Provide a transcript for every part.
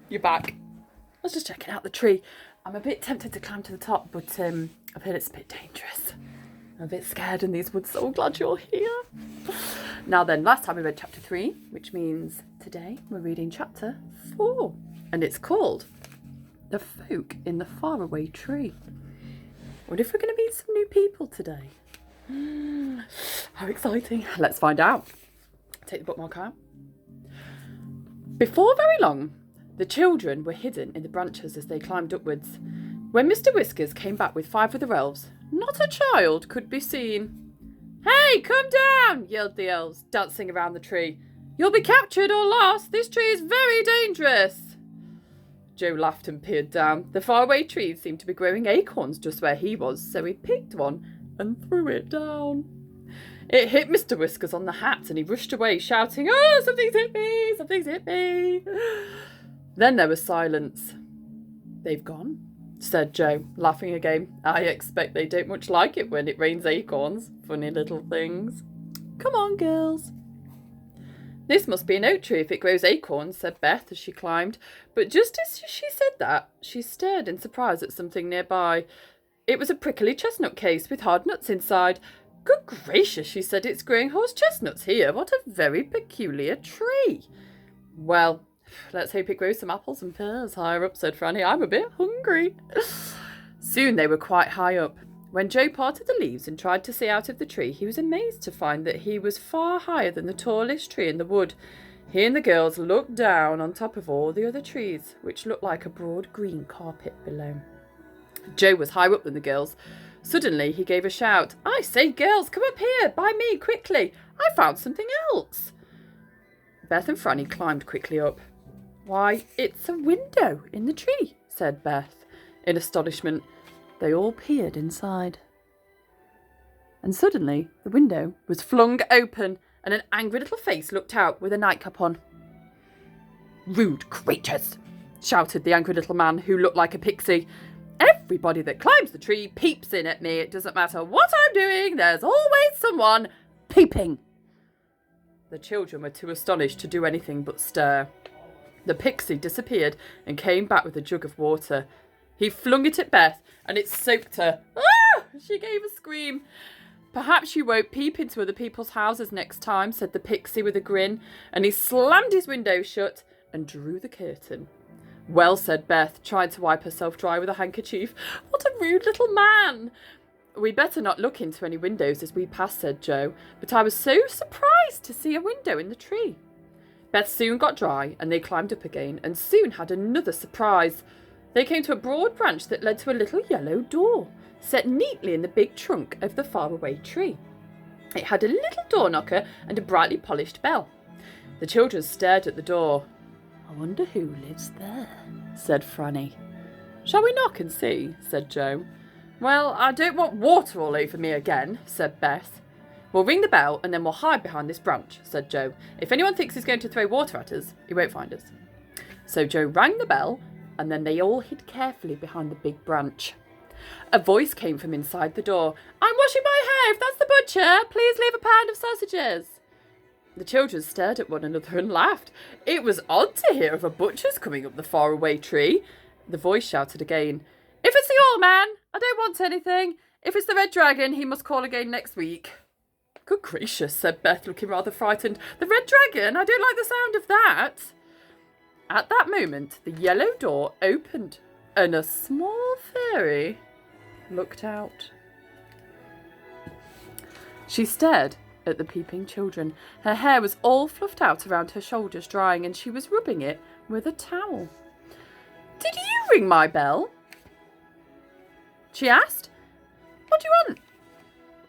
You're back. I was just checking out the tree. I'm a bit tempted to climb to the top, but I've heard it's a bit dangerous. I'm a bit scared in these woods, so glad you're here. Now then, last time we read chapter 3, which means today we're reading chapter 4. And it's called The Folk in the Faraway Tree. What if we're going to meet some new people today? How exciting. Let's find out. Take the bookmark out. Before very long, the children were hidden in the branches as they climbed upwards. When Mr. Whiskers came back with 5 other elves, not a child could be seen. "Hey, come down!" yelled the elves, dancing around the tree. "You'll be captured or lost. This tree is very dangerous." Joe laughed and peered down. The faraway trees seemed to be growing acorns just where he was, so he picked one and threw it down. It hit Mr. Whiskers on the hat and he rushed away, shouting, "Oh, something's hit me! Something's hit me!" Then there was silence. "They've gone," said Joe, laughing again. "I expect they don't much like it when it rains acorns. Funny little things. Come on, girls." "This must be an oak tree if it grows acorns," said Beth as she climbed. But just as she said that, she stared in surprise at something nearby. It was a prickly chestnut case with hard nuts inside. "Good gracious," she said, "it's growing horse chestnuts here. What a very peculiar tree." "Well, let's hope it grows some apples and pears higher up," said Franny. "I'm a bit hungry." Soon they were quite high up. When Joe parted the leaves and tried to see out of the tree, he was amazed to find that he was far higher than the tallest tree in the wood. He and the girls looked down on top of all the other trees, which looked like a broad green carpet below. Joe was higher up than the girls. Suddenly he gave a shout. "I say, girls, come up here, by me, quickly. I found something else." Beth and Franny climbed quickly up. "Why, it's a window in the tree," said Beth. In astonishment, they all peered inside. And suddenly the window was flung open and an angry little face looked out with a nightcap on. "Rude creatures," shouted the angry little man who looked like a pixie. "Everybody that climbs the tree peeps in at me. It doesn't matter what I'm doing, there's always someone peeping." The children were too astonished to do anything but stare. The pixie disappeared and came back with a jug of water. He flung it at Beth and it soaked her. "Ah!" She gave a scream. "Perhaps you won't peep into other people's houses next time," said the pixie with a grin, and he slammed his window shut and drew the curtain. "Well," said Beth, trying to wipe herself dry with a handkerchief, "what a rude little man." "We'd better not look into any windows as we pass," said Joe, "but I was so surprised to see a window in the tree." Beth soon got dry and they climbed up again and soon had another surprise. They came to a broad branch that led to a little yellow door, set neatly in the big trunk of the faraway tree. It had a little door knocker and a brightly polished bell. The children stared at the door. "I wonder who lives there," said Franny. "Shall we knock and see?" said Joe. "Well, I don't want water all over me again," said Beth. "We'll ring the bell and then we'll hide behind this branch," said Joe. "If anyone thinks he's going to throw water at us, he won't find us." So Joe rang the bell and then they all hid carefully behind the big branch. A voice came from inside the door. "I'm washing my hair. If that's the butcher, please leave a pound of sausages." The children stared at one another and laughed. It was odd to hear of a butcher's coming up the faraway tree. The voice shouted again. "If it's the old man, I don't want anything. If it's the red dragon, he must call again next week." "Good gracious," said Beth, looking rather frightened. "The red dragon? I don't like the sound of that." At that moment, the yellow door opened and a small fairy looked out. She stared at the peeping children. Her hair was all fluffed out around her shoulders, drying, and she was rubbing it with a towel. "Did you ring my bell?" she asked. "What do you want?"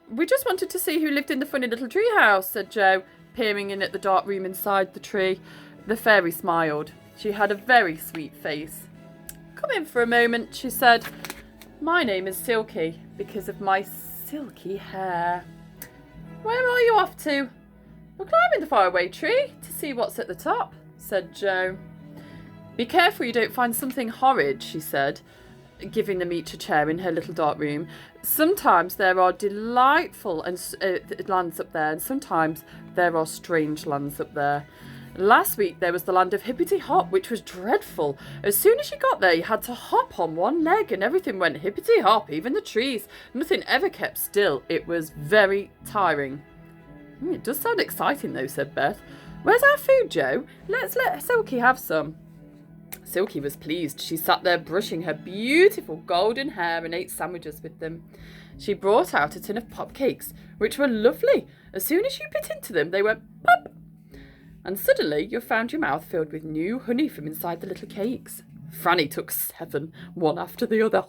"We just wanted to see who lived in the funny little tree house," said Joe, peering in at the dark room inside the tree. The fairy smiled. She had a very sweet face. "Come in for a moment," she said. "My name is Silky because of my silky hair." "Where are you off to?" "We're climbing the faraway tree to see what's at the top," said Joe. "Be careful you don't find something horrid," she said, giving them each a chair in her little dark room. "Sometimes there are delightful lands up there, and sometimes there are strange lands up there. Last week there was the land of hippity hop, which was dreadful. As soon as you got there, you had to hop on one leg and everything went hippity hop, even the trees. Nothing ever kept still. It was very tiring. It does sound exciting though, said Beth. Where's our food, Joe? Let's let Silky have some. Silky was pleased. She sat there brushing her beautiful golden hair and ate sandwiches with them. She brought out a tin of pop cakes, which were lovely. As soon as you bit into them, they went pop. And suddenly you found your mouth filled with new honey from inside the little cakes. Franny took 7, one after the other.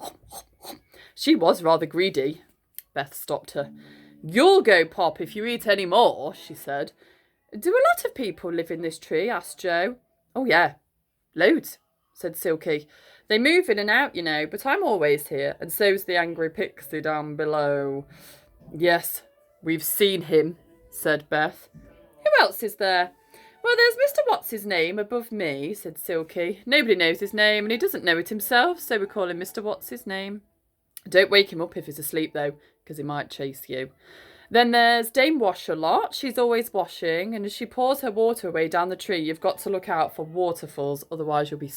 She was rather greedy. Beth stopped her. You'll go, Pop, if you eat any more, she said. Do a lot of people live in this tree? Asked Joe. Oh, yeah, loads, said Silky. They move in and out, you know, but I'm always here, and so's the angry pixie down below. Yes, we've seen him, said Beth. Who else is there? Well, there's Mr. What's-his-name above me, said Silky. Nobody knows his name, and he doesn't know it himself, so we call him Mr. What's-his-name. Don't wake him up if he's asleep, though, because he might chase you. Then there's Dame Wash-a-Lot. She's always washing, and as she pours her water away down the tree, you've got to look out for waterfalls, otherwise you'll be